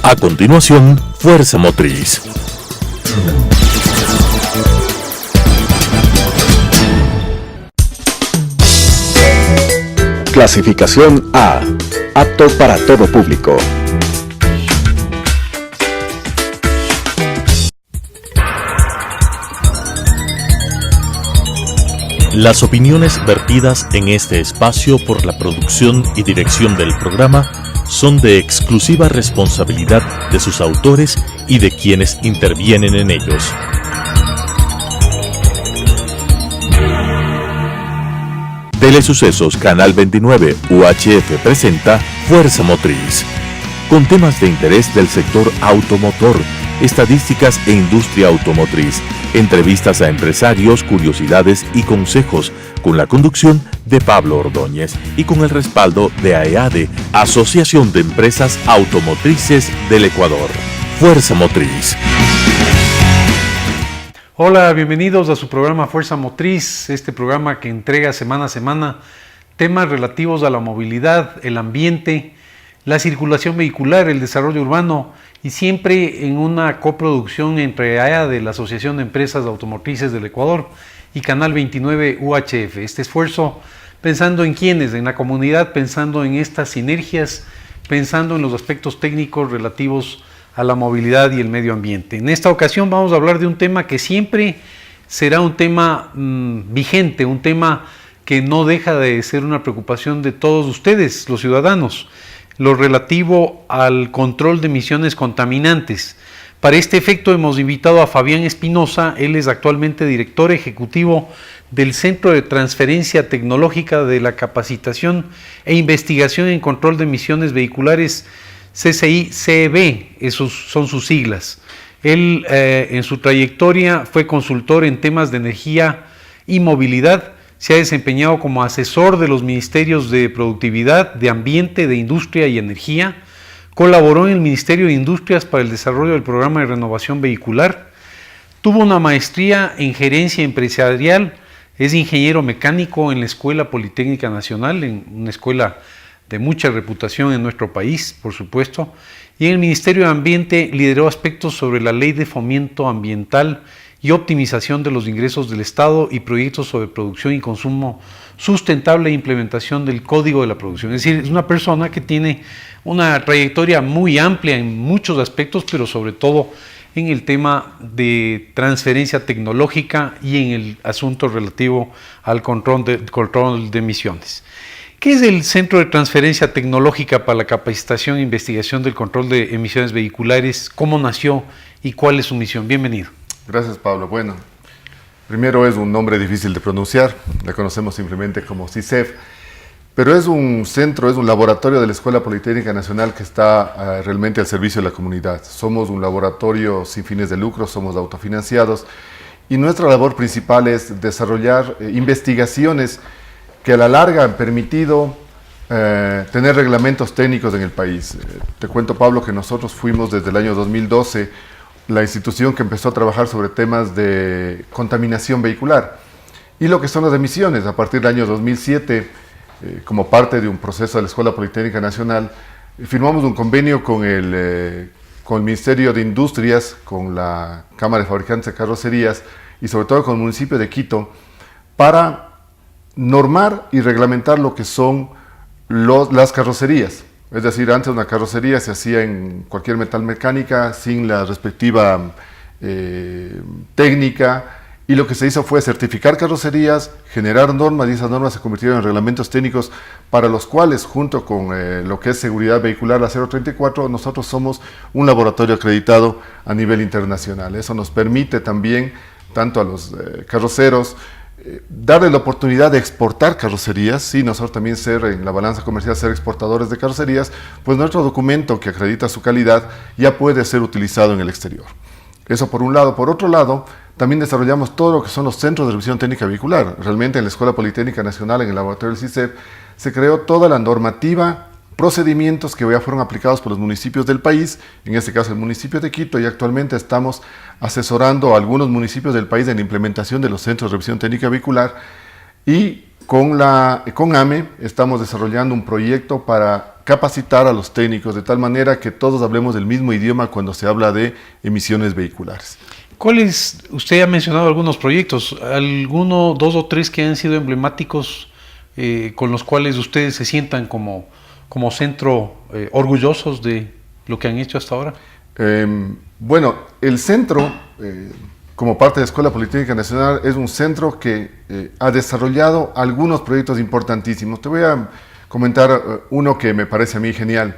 A continuación, Fuerza Motriz. Clasificación A. Apto para todo público. Las opiniones vertidas en este espacio por la producción y dirección del programa son de exclusiva responsabilidad de sus autores y de quienes intervienen en ellos. Telesucesos Canal 29 UHF presenta Fuerza Motriz, con temas de interés del sector automotor, estadísticas e industria automotriz, entrevistas a empresarios, curiosidades y consejos, con la conducción de Pablo Ordóñez y con el respaldo de AEADE, Asociación de Empresas Automotrices del Ecuador. Fuerza Motriz. Hola, bienvenidos a su programa Fuerza Motriz, este programa que entrega semana a semana temas relativos a la movilidad, el ambiente, la circulación vehicular, el desarrollo urbano y siempre en una coproducción entre AEADE, la Asociación de Empresas Automotrices del Ecuador, y Canal 29 UHF. Este esfuerzo pensando en quiénes, en la comunidad, pensando en estas sinergias, pensando en los aspectos técnicos relativos a la movilidad y el medio ambiente. En esta ocasión vamos a hablar de un tema que siempre será un tema vigente, un tema que no deja de ser una preocupación de todos ustedes, los ciudadanos, lo relativo al control de emisiones contaminantes. Para este efecto hemos invitado a Fabián Espinosa, él es actualmente director ejecutivo del Centro de Transferencia Tecnológica de la Capacitación e Investigación en Control de Emisiones Vehiculares, CCI-CEB, esos son sus siglas. Él en su trayectoria fue consultor en temas de energía y movilidad, se ha desempeñado como asesor de los Ministerios de Productividad, de Ambiente, de Industria y Energía, colaboró en el Ministerio de Industrias para el desarrollo del programa de renovación vehicular, tuvo una maestría en gerencia empresarial, es ingeniero mecánico en la Escuela Politécnica Nacional, en una escuela de mucha reputación en nuestro país, por supuesto, y en el Ministerio de Ambiente lideró aspectos sobre la Ley de Fomento Ambiental y optimización de los ingresos del Estado y proyectos sobre producción y consumo sustentable e implementación del Código de la Producción. Es decir, es una persona que tiene una trayectoria muy amplia en muchos aspectos, pero sobre todo en el tema de transferencia tecnológica y en el asunto relativo al control de emisiones. ¿Qué es el Centro de Transferencia Tecnológica para la Capacitación e Investigación del Control de Emisiones Vehiculares? ¿Cómo nació y cuál es su misión? Bienvenido. Gracias, Pablo. Bueno, primero es un nombre difícil de pronunciar, la conocemos simplemente como CICEF, pero es un centro, es un laboratorio de la Escuela Politécnica Nacional que está realmente al servicio de la comunidad. Somos un laboratorio sin fines de lucro, somos autofinanciados y nuestra labor principal es desarrollar investigaciones que a la larga han permitido tener reglamentos técnicos en el país. Te cuento, Pablo, que nosotros fuimos desde el año 2012 la institución que empezó a trabajar sobre temas de contaminación vehicular y lo que son las emisiones. A partir del año 2007, como parte de un proceso de la Escuela Politécnica Nacional, firmamos un convenio con el Ministerio de Industrias, con la Cámara de Fabricantes de Carrocerías y sobre todo con el municipio de Quito para normar y reglamentar lo que son las carrocerías. Es decir, antes una carrocería se hacía en cualquier metalmecánica sin la respectiva técnica, y lo que se hizo fue certificar carrocerías, generar normas, y esas normas se convirtieron en reglamentos técnicos para los cuales, junto con lo que es seguridad vehicular, la 034, nosotros somos un laboratorio acreditado a nivel internacional. Eso nos permite también, tanto a los carroceros, darle la oportunidad de exportar carrocerías, sí, nosotros también ser en la balanza comercial, ser exportadores de carrocerías, pues nuestro documento que acredita su calidad ya puede ser utilizado en el exterior. Eso por un lado. Por otro lado, también desarrollamos todo lo que son los centros de revisión técnica vehicular. Realmente en la Escuela Politécnica Nacional, en el laboratorio del CICEF, se creó toda la normativa, procedimientos que ya fueron aplicados por los municipios del país, en este caso el municipio de Quito, y actualmente estamos asesorando a algunos municipios del país en la implementación de los centros de revisión técnica vehicular, y con AME estamos desarrollando un proyecto para capacitar a los técnicos de tal manera que todos hablemos el mismo idioma cuando se habla de emisiones vehiculares. ¿Cuáles? Usted ha mencionado algunos proyectos, alguno, 2 o 3 que han sido emblemáticos con los cuales ustedes se sientan como centro orgullosos de lo que han hecho hasta ahora. Bueno, el centro, como parte de la Escuela Politécnica Nacional, es un centro que ha desarrollado algunos proyectos importantísimos. Te voy a comentar uno que me parece a mí genial,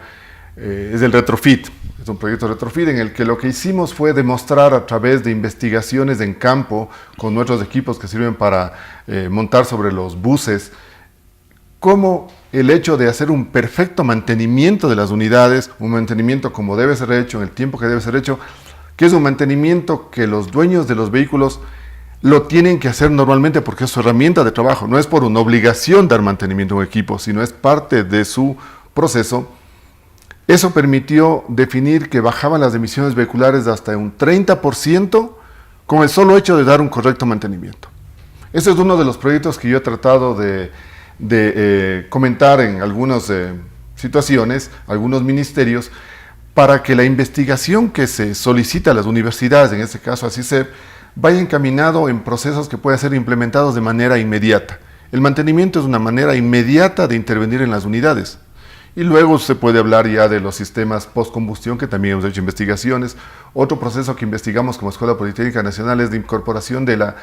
es el retrofit. Es un proyecto retrofit en el que lo que hicimos fue demostrar a través de investigaciones en campo con nuestros equipos que sirven para montar sobre los buses, cómo el hecho de hacer un perfecto mantenimiento de las unidades, un mantenimiento como debe ser hecho, en el tiempo que debe ser hecho, que es un mantenimiento que los dueños de los vehículos lo tienen que hacer normalmente porque es su herramienta de trabajo, no es por una obligación dar mantenimiento a un equipo, sino es parte de su proceso. Eso permitió definir que bajaban las emisiones vehiculares hasta un 30% con el solo hecho de dar un correcto mantenimiento. Ese es uno de los proyectos que yo he tratado de comentar en algunas situaciones, algunos ministerios, para que la investigación que se solicita a las universidades, en este caso a CICEP, vaya encaminado en procesos que puedan ser implementados de manera inmediata. El mantenimiento es una manera inmediata de intervenir en las unidades. Y luego se puede hablar ya de los sistemas post-combustión, que también hemos hecho investigaciones. Otro proceso que investigamos como Escuela Politécnica Nacional es de incorporación de la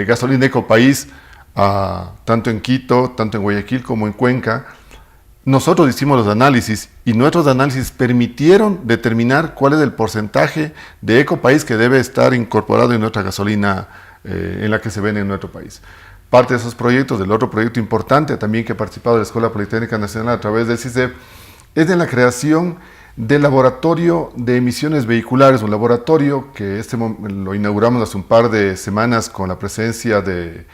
gasolina Ecopaís, tanto en Quito, tanto en Guayaquil como en Cuenca. Nosotros hicimos los análisis y nuestros análisis permitieron determinar cuál es el porcentaje de Ecopaís que debe estar incorporado en nuestra gasolina en la que se vende en nuestro país. Parte de esos proyectos, del otro proyecto importante también que ha participado de la Escuela Politécnica Nacional a través del CICEP, es en la creación del laboratorio de emisiones vehiculares, un laboratorio que lo inauguramos hace un par de semanas con la presencia del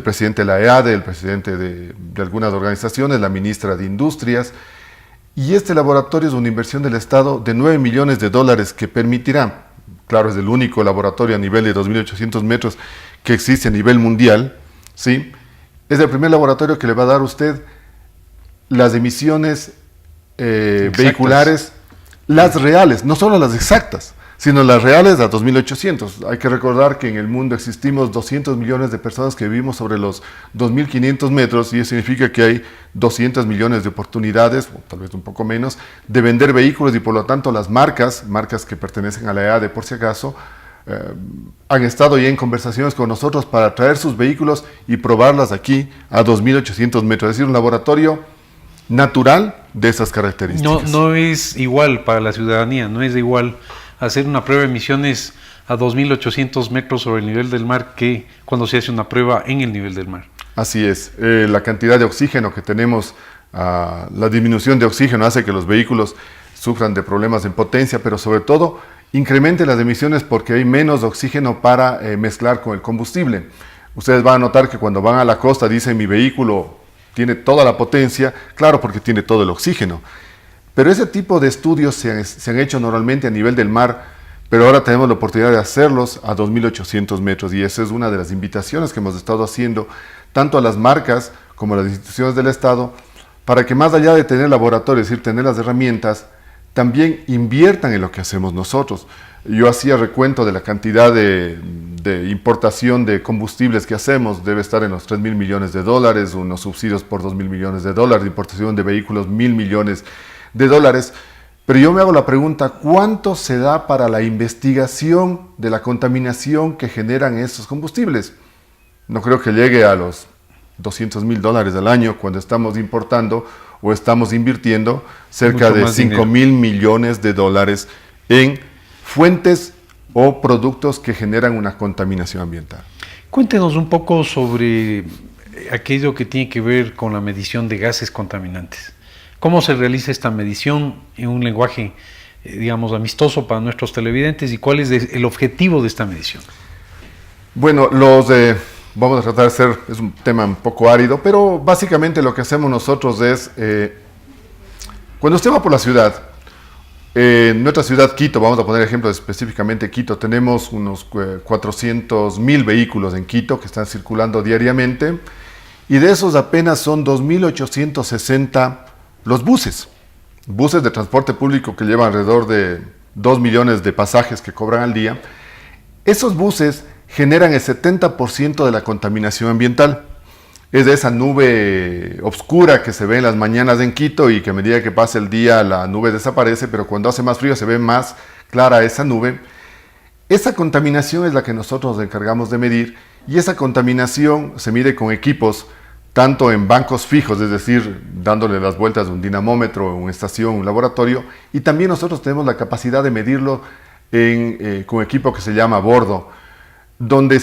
presidente de la EADE, el presidente de algunas organizaciones, la ministra de Industrias, y este laboratorio es una inversión del Estado de $9 millones que permitirá, claro, es el único laboratorio a nivel de 2.800 metros que existe a nivel mundial, ¿sí? Es el primer laboratorio que le va a dar a usted las emisiones vehiculares, las reales, no solo las exactas, sino las reales a 2.800. Hay que recordar que en el mundo existimos 200 millones de personas que vivimos sobre los 2.500 metros y eso significa que hay 200 millones de oportunidades, o tal vez un poco menos, de vender vehículos y por lo tanto las marcas que pertenecen a la EADE por si acaso, han estado ya en conversaciones con nosotros para traer sus vehículos y probarlas aquí a 2.800 metros, es decir, un laboratorio natural de esas características. No es igual para la ciudadanía, no es igual hacer una prueba de emisiones a 2.800 metros sobre el nivel del mar que cuando se hace una prueba en el nivel del mar. Así es, la cantidad de oxígeno que tenemos, la disminución de oxígeno hace que los vehículos sufran de problemas en potencia, pero sobre todo incrementen las emisiones porque hay menos oxígeno para mezclar con el combustible. Ustedes van a notar que cuando van a la costa dicen mi vehículo tiene toda la potencia, claro, porque tiene todo el oxígeno. Pero ese tipo de estudios se han hecho normalmente a nivel del mar, pero ahora tenemos la oportunidad de hacerlos a 2.800 metros y esa es una de las invitaciones que hemos estado haciendo tanto a las marcas como a las instituciones del Estado para que más allá de tener laboratorios, es decir, tener las herramientas, también inviertan en lo que hacemos nosotros. Yo hacía recuento de la cantidad de importación de combustibles que hacemos, debe estar en los $3.000 millones, unos subsidios por $2.000 millones, de importación de vehículos $1.000 millones, pero yo me hago la pregunta, ¿cuánto se da para la investigación de la contaminación que generan estos combustibles? No creo que llegue a los $200.000 al año cuando estamos importando o estamos invirtiendo cerca de $5.000 millones en fuentes o productos que generan una contaminación ambiental. Cuéntenos un poco sobre aquello que tiene que ver con la medición de gases contaminantes. ¿Cómo se realiza esta medición en un lenguaje, digamos, amistoso para nuestros televidentes y cuál es el objetivo de esta medición? Bueno, vamos a tratar de hacer, es un tema un poco árido, pero básicamente lo que hacemos nosotros es, cuando usted va por la ciudad, nuestra ciudad Quito, vamos a poner ejemplo específicamente Quito, tenemos unos 400.000 vehículos en Quito que están circulando diariamente y de esos apenas son 2.860 los buses. buses de transporte público que llevan alrededor de 2 millones de pasajes que cobran al día. Esos buses generan el 70% de la contaminación ambiental. Es de esa nube oscura que se ve en las mañanas en Quito y que a medida que pasa el día la nube desaparece, pero cuando hace más frío se ve más clara esa nube. Esa contaminación es la que nosotros nos encargamos de medir, y esa contaminación se mide con equipos tanto en bancos fijos, es decir, dándole las vueltas de un dinamómetro, una estación, un laboratorio, y también nosotros tenemos la capacidad de medirlo con equipo que se llama bordo, donde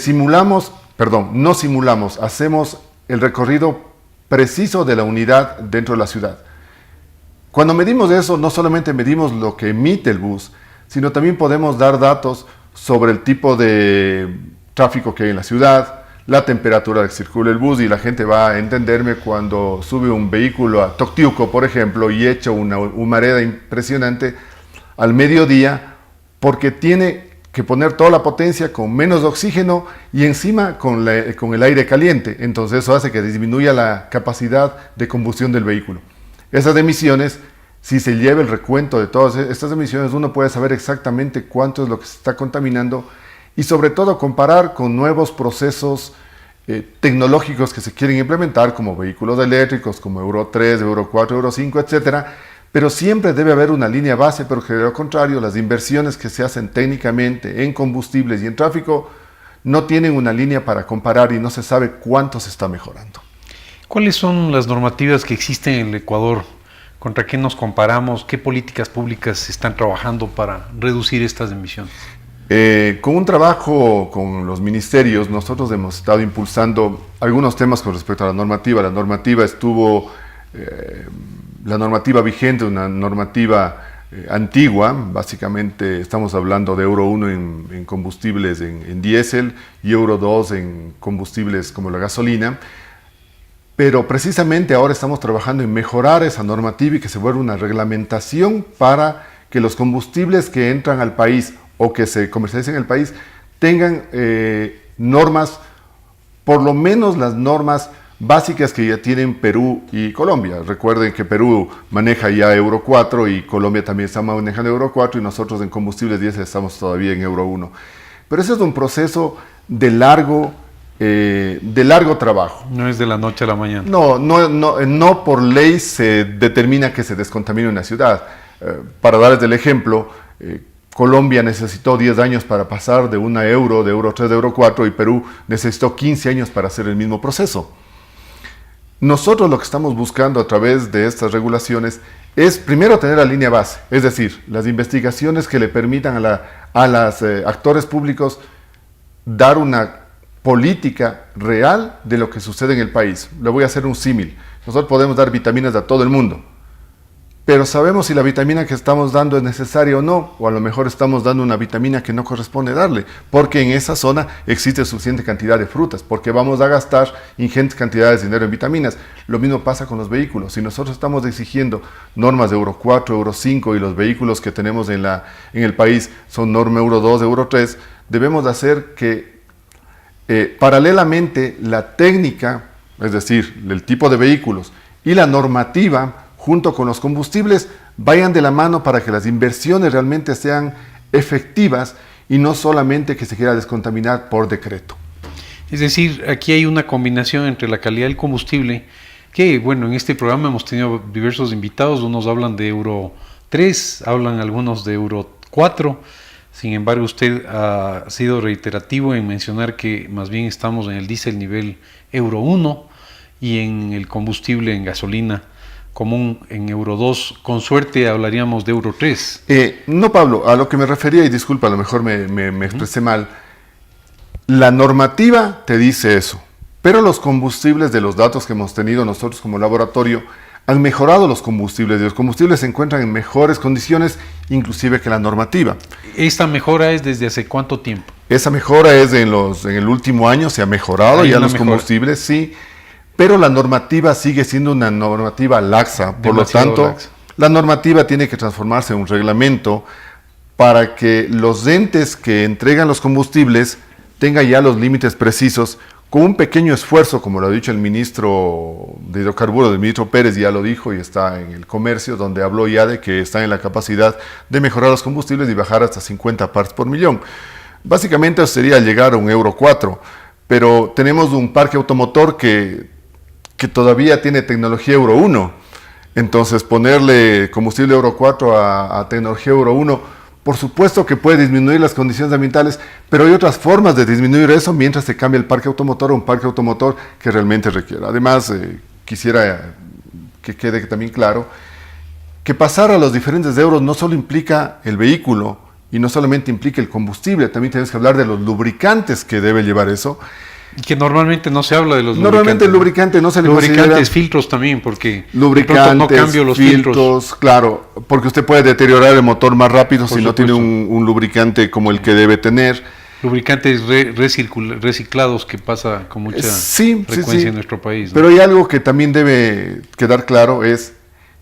no simulamos, hacemos el recorrido preciso de la unidad dentro de la ciudad. Cuando medimos eso, no solamente medimos lo que emite el bus, sino también podemos dar datos sobre el tipo de tráfico que hay en la ciudad, la temperatura a la que circula el bus, y la gente va a entenderme cuando sube un vehículo a Toctiuco, por ejemplo, y echa una humareda impresionante al mediodía, porque tiene que poner toda la potencia con menos oxígeno y encima con el aire caliente. Entonces eso hace que disminuya la capacidad de combustión del vehículo. Esas emisiones, si se lleva el recuento de todas estas emisiones, uno puede saber exactamente cuánto es lo que se está contaminando, y sobre todo comparar con nuevos procesos tecnológicos que se quieren implementar, como vehículos eléctricos, como Euro 3, Euro 4, Euro 5, etcétera. Pero siempre debe haber una línea base, porque de lo contrario, las inversiones que se hacen técnicamente en combustibles y en tráfico no tienen una línea para comparar y no se sabe cuánto se está mejorando. ¿Cuáles son las normativas que existen en el Ecuador? ¿Contra qué nos comparamos? ¿Qué políticas públicas se están trabajando para reducir estas emisiones? Con un trabajo con los ministerios, nosotros hemos estado impulsando algunos temas con respecto a la normativa. La normativa estuvo... la normativa vigente, una normativa antigua, básicamente estamos hablando de Euro 1 en combustibles en diésel y Euro 2 en combustibles como la gasolina, pero precisamente ahora estamos trabajando en mejorar esa normativa y que se vuelva una reglamentación para que los combustibles que entran al país o que se comercialicen en el país tengan normas, por lo menos las normas básicas que ya tienen Perú y Colombia. Recuerden que Perú maneja ya Euro 4 y Colombia también está manejando Euro 4, y nosotros en combustibles diésel estamos todavía en Euro 1. Pero ese es un proceso de largo trabajo. No es de la noche a la mañana. No por ley se determina que se descontamine una ciudad. Para darles el ejemplo, Colombia necesitó 10 años para pasar de una Euro, de Euro 3, de Euro 4, y Perú necesitó 15 años para hacer el mismo proceso. Nosotros lo que estamos buscando a través de estas regulaciones es primero tener la línea base, es decir, las investigaciones que le permitan a los actores públicos dar una política real de lo que sucede en el país. Le voy a hacer un símil. Nosotros podemos dar vitaminas a todo el mundo, pero sabemos si la vitamina que estamos dando es necesaria o no, o a lo mejor estamos dando una vitamina que no corresponde darle, porque en esa zona existe suficiente cantidad de frutas, porque vamos a gastar ingentes cantidades de dinero en vitaminas. Lo mismo pasa con los vehículos. Si nosotros estamos exigiendo normas de Euro 4, Euro 5, y los vehículos que tenemos en el país son norma Euro 2, Euro 3, debemos de hacer que paralelamente la técnica, es decir, el tipo de vehículos y la normativa, junto con los combustibles, vayan de la mano para que las inversiones realmente sean efectivas y no solamente que se quiera descontaminar por decreto. Es decir, aquí hay una combinación entre la calidad del combustible, que bueno, en este programa hemos tenido diversos invitados, unos hablan de Euro 3, hablan algunos de Euro 4, sin embargo usted ha sido reiterativo en mencionar que más bien estamos en el diésel nivel Euro 1 y en el combustible en gasolina común en Euro 2, con suerte hablaríamos de Euro 3. No, Pablo, a lo que me refería, y disculpa, a lo mejor me expresé mal, la normativa te dice eso, pero los combustibles, de los datos que hemos tenido nosotros como laboratorio, han mejorado los combustibles, y los combustibles se encuentran en mejores condiciones inclusive que la normativa. ¿Esta mejora es desde hace cuánto tiempo? Esa mejora es en el último año, se ha mejorado ya los combustibles, sí. Pero la normativa sigue siendo una normativa laxa, por lo tanto, la normativa tiene que transformarse en un reglamento para que los entes que entregan los combustibles tengan ya los límites precisos con un pequeño esfuerzo, como lo ha dicho el ministro de Hidrocarburos, el ministro Pérez ya lo dijo y está en el comercio, donde habló ya de que están en la capacidad de mejorar los combustibles y bajar hasta 50 parts por millón. Básicamente eso sería llegar a un Euro 4, pero tenemos un parque automotor que todavía tiene tecnología Euro 1. Entonces ponerle combustible Euro 4 a tecnología Euro 1, por supuesto que puede disminuir las condiciones ambientales, pero hay otras formas de disminuir eso mientras se cambia el parque automotor a un parque automotor que realmente requiera. Además, quisiera que quede también claro que pasar a los diferentes euros no solo implica el vehículo y no solamente implica el combustible, también tenemos que hablar de los lubricantes que debe llevar eso. Que normalmente no se habla de los Normalmente el lubricante no se le lubricantes, considera... filtros también, porque lubricantes, no cambio los filtros. Claro, porque usted puede deteriorar el motor más rápido si no tiene un lubricante como el que debe tener. Lubricantes reciclados, que pasa con mucha frecuencia en nuestro país, ¿no? Pero hay algo que también debe quedar claro, es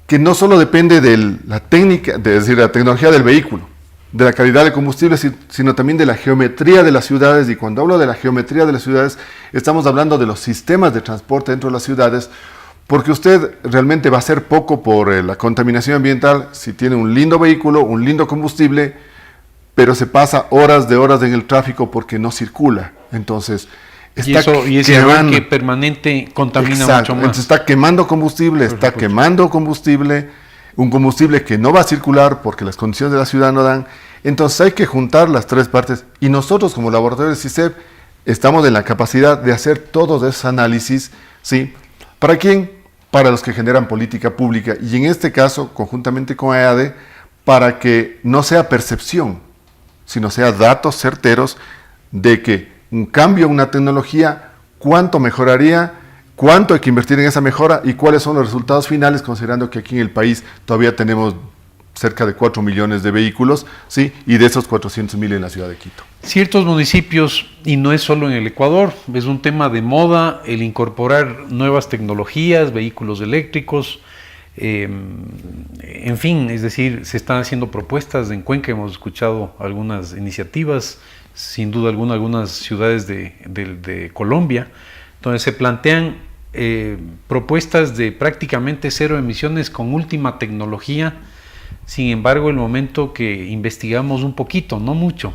que no solo depende de la técnica, es decir, la tecnología del vehículo, de la calidad del combustible, sino también de la geometría de las ciudades. Y cuando hablo de la geometría de las ciudades, estamos hablando de los sistemas de transporte dentro de las ciudades, porque usted realmente va a hacer poco por la contaminación ambiental si tiene un lindo vehículo, un lindo combustible, pero se pasa horas de horas en el tráfico porque no circula. Entonces, y ese arranque permanente contamina mucho más. Entonces está quemando combustible, un combustible que no va a circular porque las condiciones de la ciudad no dan. Entonces hay que juntar las tres partes, y nosotros como laboratorio de CICEP estamos en la capacidad de hacer todos esos análisis, ¿sí? ¿Para quién? Para los que generan política pública, y en este caso, conjuntamente con EADE, para que no sea percepción, sino sea datos certeros de que un cambio en una tecnología, cuánto mejoraría, cuánto hay que invertir en esa mejora y cuáles son los resultados finales, considerando que aquí en el país todavía tenemos cerca de 4 millones de vehículos, ¿sí? Y de esos 400,000 en la ciudad de Quito. Ciertos municipios, y no es solo en el Ecuador, es un tema de moda el incorporar nuevas tecnologías, vehículos eléctricos, en fin, es decir, se están haciendo propuestas. En Cuenca hemos escuchado algunas iniciativas, sin duda alguna algunas ciudades de Colombia, donde se plantean propuestas de prácticamente cero emisiones con última tecnología. Sin embargo, el momento que investigamos un poquito, no mucho,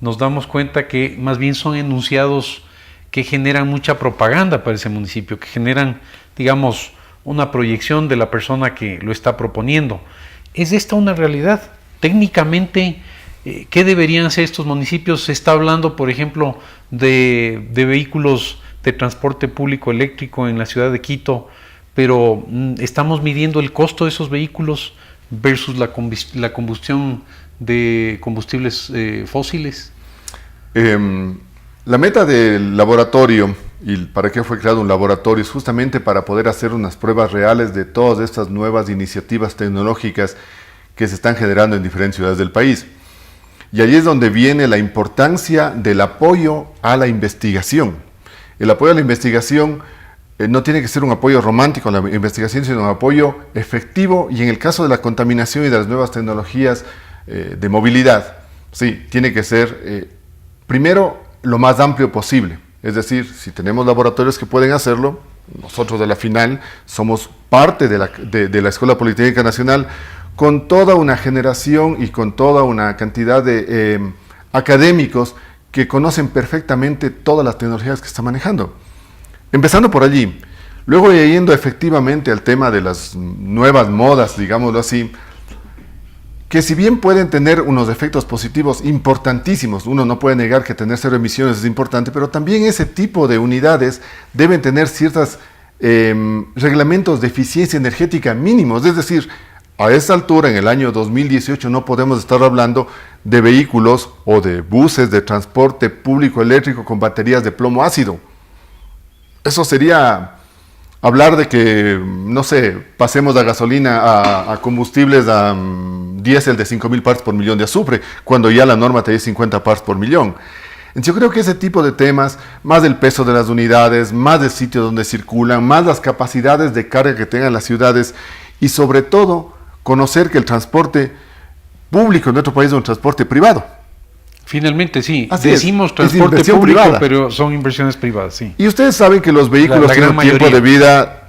nos damos cuenta que más bien son enunciados que generan mucha propaganda para ese municipio, que generan, digamos, una proyección de la persona que lo está proponiendo. ¿Es esta una realidad? Técnicamente, ¿qué deberían ser estos municipios? Se está hablando, por ejemplo, de vehículos de transporte público eléctrico en la ciudad de Quito, pero estamos midiendo el costo de esos vehículos versus la combustión de combustibles fósiles. La meta del laboratorio, y para qué fue creado un laboratorio, es justamente para poder hacer unas pruebas reales de todas estas nuevas iniciativas tecnológicas que se están generando en diferentes ciudades del país. Y ahí es donde viene la importancia del apoyo a la investigación. El apoyo a la investigación no tiene que ser un apoyo romántico a la investigación, sino un apoyo efectivo, y en el caso de la contaminación y de las nuevas tecnologías de movilidad, sí, tiene que ser primero lo más amplio posible. Es decir, si tenemos laboratorios que pueden hacerlo, nosotros de la final somos parte de la Escuela Politécnica Nacional, con toda una generación y con toda una cantidad de académicos que conocen perfectamente todas las tecnologías que está manejando. Empezando por allí, luego yendo efectivamente al tema de las nuevas modas, digámoslo así, que si bien pueden tener unos efectos positivos importantísimos, uno no puede negar que tener cero emisiones es importante, pero también ese tipo de unidades deben tener ciertos reglamentos de eficiencia energética mínimos. Es decir, a esta altura, en el año 2018, no podemos estar hablando de vehículos o de buses de transporte público eléctrico con baterías de plomo ácido. Eso sería hablar de que, no sé, pasemos la gasolina a combustibles a diésel de 5,000 parts por millón de azufre, cuando ya la norma te dice 50 parts por millón. Entonces yo creo que ese tipo de temas, más el peso de las unidades, más el sitio donde circulan, más las capacidades de carga que tengan las ciudades, y sobre todo conocer que el transporte público en nuestro país es un transporte privado. Finalmente sí, Así decimos es transporte inversión público, privada. pero son inversiones privadas, sí. Y ustedes saben que los vehículos La tienen gran un tiempo mayoría. de vida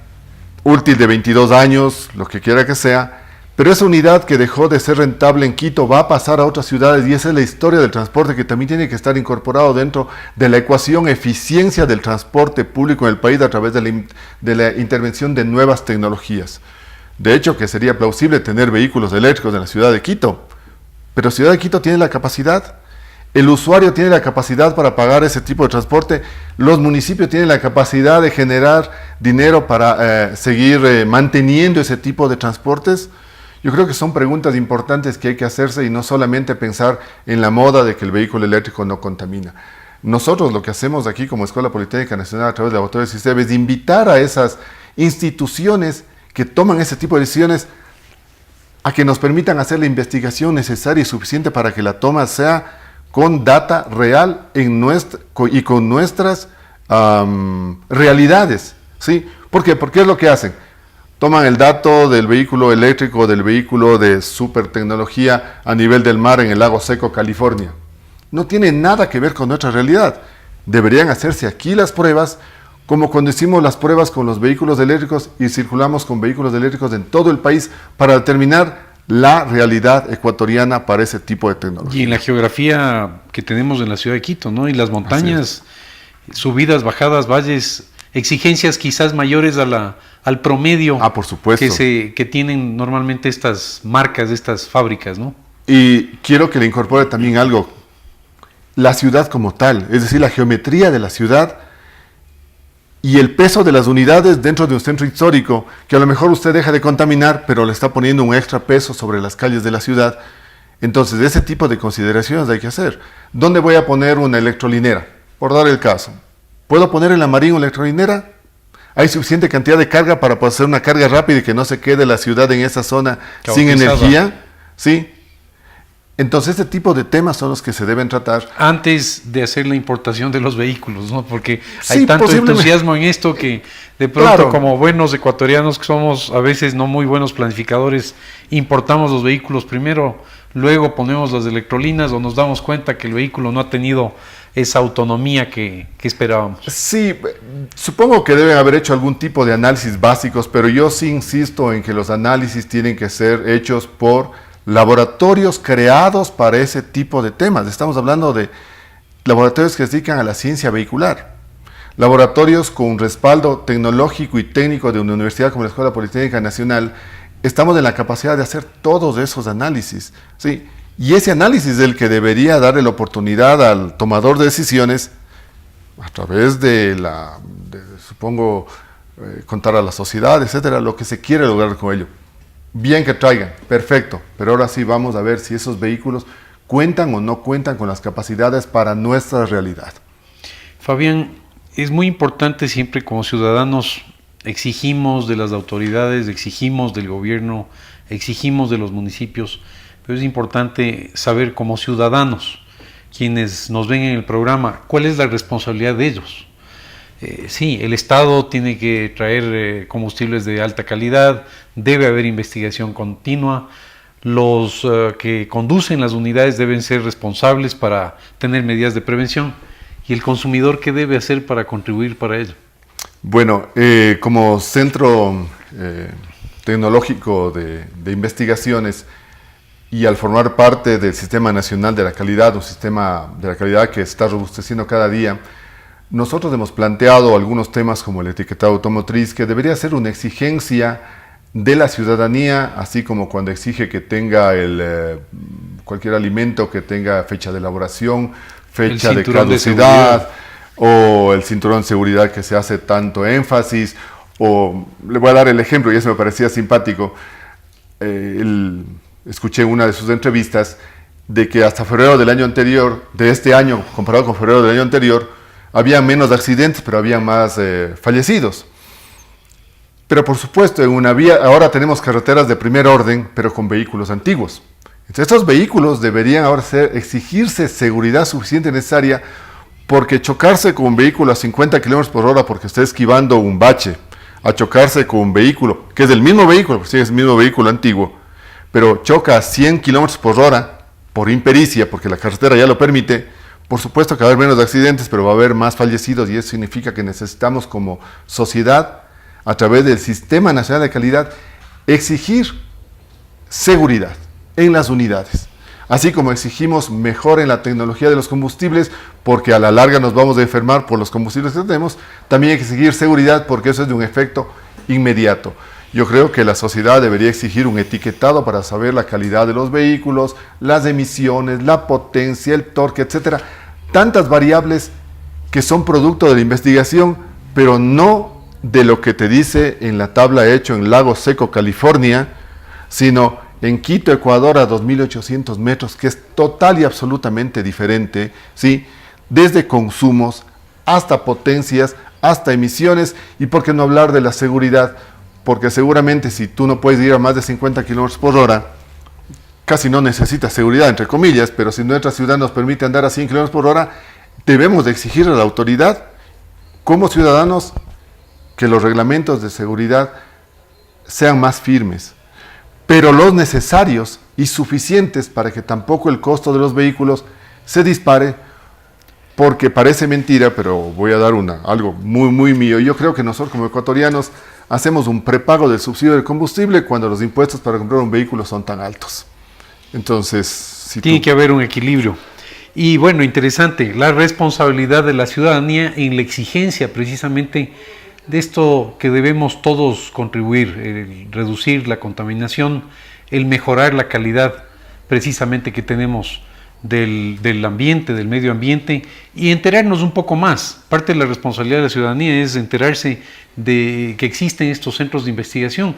útil de 22 años, lo que quiera que sea, pero esa unidad que dejó de ser rentable en Quito va a pasar a otras ciudades y esa es la historia del transporte que también tiene que estar incorporado dentro de la ecuación eficiencia del transporte público en el país a través de la intervención de nuevas tecnologías. De hecho, que sería plausible tener vehículos eléctricos en la ciudad de Quito, pero Ciudad de Quito tiene la capacidad. El usuario tiene la capacidad para pagar ese tipo de transporte, los municipios tienen la capacidad de generar dinero para seguir manteniendo ese tipo de transportes. Yo creo que son preguntas importantes que hay que hacerse y no solamente pensar en la moda de que el vehículo eléctrico no contamina. Nosotros lo que hacemos aquí como Escuela Politécnica Nacional a través de Laboratorios CICEB es invitar a esas instituciones que toman ese tipo de decisiones a que nos permitan hacer la investigación necesaria y suficiente para que la toma sea con data real y con nuestras realidades, ¿sí? ¿Por qué? Porque es lo que hacen. Toman el dato del vehículo eléctrico, del vehículo de super tecnología a nivel del mar en el lago Seco, California. No tiene nada que ver con nuestra realidad. Deberían hacerse aquí las pruebas, como cuando hicimos las pruebas con los vehículos eléctricos y circulamos con vehículos eléctricos en todo el país para determinar la realidad ecuatoriana para ese tipo de tecnología. Y en la geografía que tenemos en la ciudad de Quito, ¿no? Y las montañas, subidas, bajadas, valles, exigencias quizás mayores al promedio por supuesto. que tienen normalmente estas marcas, estas fábricas, ¿no? Y quiero que le incorpore también algo, la ciudad como tal, es decir, la geometría de la ciudad y el peso de las unidades dentro de un centro histórico, que a lo mejor usted deja de contaminar, pero le está poniendo un extra peso sobre las calles de la ciudad. Entonces, ese tipo de consideraciones hay que hacer. ¿Dónde voy a poner una electrolinera? Por dar el caso. ¿Puedo poner en la Marín una electrolinera? ¿Hay suficiente cantidad de carga para poder hacer una carga rápida y que no se quede la ciudad en esa zona sin energía? ¿Sí? Entonces, este tipo de temas son los que se deben tratar. Antes de hacer la importación de los vehículos, ¿no? Porque Sí, hay tanto posiblemente. entusiasmo en esto que de pronto, Claro. como buenos ecuatorianos que somos a veces no muy buenos planificadores, importamos los vehículos primero, luego ponemos las electrolinas o nos damos cuenta que el vehículo no ha tenido esa autonomía que esperábamos. Sí, supongo que deben haber hecho algún tipo de análisis básicos, pero yo sí insisto en que los análisis tienen que ser hechos por laboratorios creados para ese tipo de temas. Estamos hablando de laboratorios que se dedican a la ciencia vehicular, laboratorios con respaldo tecnológico y técnico de una universidad como la Escuela Politécnica Nacional. Estamos en la capacidad de hacer todos esos análisis, ¿sí? Y ese análisis es el que debería darle la oportunidad al tomador de decisiones a través supongo, contar a la sociedad, etcétera, lo que se quiere lograr con ello. Bien que traigan, perfecto, pero ahora sí vamos a ver si esos vehículos cuentan o no cuentan con las capacidades para nuestra realidad. Fabián, es muy importante siempre como ciudadanos, exigimos de las autoridades, exigimos del gobierno, exigimos de los municipios, pero es importante saber como ciudadanos, quienes nos ven en el programa, cuál es la responsabilidad de ellos. Sí, el Estado tiene que traer combustibles de alta calidad, debe haber investigación continua, los que conducen las unidades deben ser responsables para tener medidas de prevención y el consumidor, ¿qué debe hacer para contribuir para ello? Bueno, como centro tecnológico de investigaciones y al formar parte del Sistema Nacional de la Calidad, un sistema de la calidad que se está robusteciendo cada día, nosotros hemos planteado algunos temas como el etiquetado automotriz, que debería ser una exigencia de la ciudadanía, así como cuando exige que tenga cualquier alimento que tenga fecha de elaboración, fecha de caducidad, o el cinturón de seguridad que se hace tanto énfasis, o le voy a dar el ejemplo, y eso me parecía simpático, escuché en una de sus entrevistas de que hasta febrero del año anterior, de este año, comparado con febrero del año anterior, había menos accidentes, pero había más fallecidos. Pero por supuesto, en una vía, ahora tenemos carreteras de primer orden, pero con vehículos antiguos. Entonces, estos vehículos deberían ahora exigirse seguridad suficiente necesaria, porque chocarse con un vehículo a 50 km por hora porque está esquivando un bache, a chocarse con un vehículo, que es el mismo vehículo, porque sí es el mismo vehículo antiguo, pero choca a 100 km por hora, por impericia, porque la carretera ya lo permite, por supuesto que va a haber menos accidentes, pero va a haber más fallecidos, y eso significa que necesitamos como sociedad, a través del Sistema Nacional de Calidad, exigir seguridad en las unidades. Así como exigimos mejor en la tecnología de los combustibles, porque a la larga nos vamos a enfermar por los combustibles que tenemos, también hay que exigir seguridad, porque eso es de un efecto inmediato. Yo creo que la sociedad debería exigir un etiquetado para saber la calidad de los vehículos, las emisiones, la potencia, el torque, etcétera. Tantas variables que son producto de la investigación, pero no de lo que te dice en la tabla hecho en Lago Seco, California, sino en Quito, Ecuador, a 2.800 metros, que es total y absolutamente diferente, ¿sí? Desde consumos hasta potencias, hasta emisiones, y por qué no hablar de la seguridad, porque seguramente si tú no puedes ir a más de 50 kilómetros por hora, casi no necesitas seguridad, entre comillas, pero si nuestra ciudad nos permite andar a 100 kilómetros por hora, debemos de exigir a la autoridad, como ciudadanos, que los reglamentos de seguridad sean más firmes, pero los necesarios y suficientes para que tampoco el costo de los vehículos se dispare, porque parece mentira, pero voy a dar algo muy mío. Yo creo que nosotros como ecuatorianos hacemos un prepago del subsidio del combustible cuando los impuestos para comprar un vehículo son tan altos. Entonces, tiene que haber un equilibrio. Y bueno, interesante, la responsabilidad de la ciudadanía en la exigencia precisamente de esto que debemos todos contribuir, el reducir la contaminación, el mejorar la calidad precisamente que tenemos del ambiente, del medio ambiente, y enterarnos un poco más. Parte de la responsabilidad de la ciudadanía es enterarse de que existen estos centros de investigación.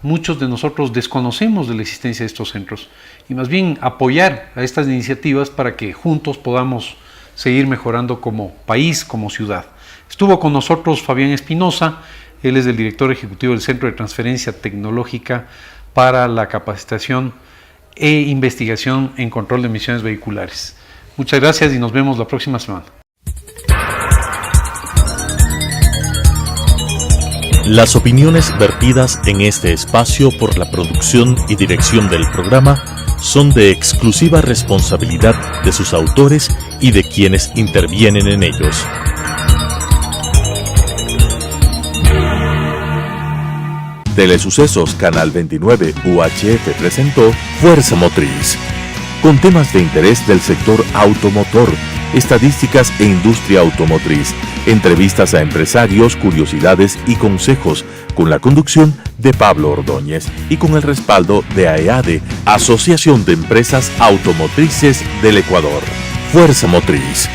Muchos de nosotros desconocemos de la existencia de estos centros, y más bien apoyar a estas iniciativas para que juntos podamos seguir mejorando como país, como ciudad. Estuvo con nosotros Fabián Espinosa, él es el director ejecutivo del Centro de Transferencia Tecnológica para la Capacitación e Investigación en Control de Emisiones Vehiculares. Muchas gracias y nos vemos la próxima semana. Las opiniones vertidas en este espacio por la producción y dirección del programa son de exclusiva responsabilidad de sus autores y de quienes intervienen en ellos. Telesucesos Canal 29 UHF presentó Fuerza Motriz, con temas de interés del sector automotor, estadísticas e industria automotriz, entrevistas a empresarios, curiosidades y consejos, con la conducción de Pablo Ordóñez y con el respaldo de AEADE, Asociación de Empresas Automotrices del Ecuador. Fuerza Motriz.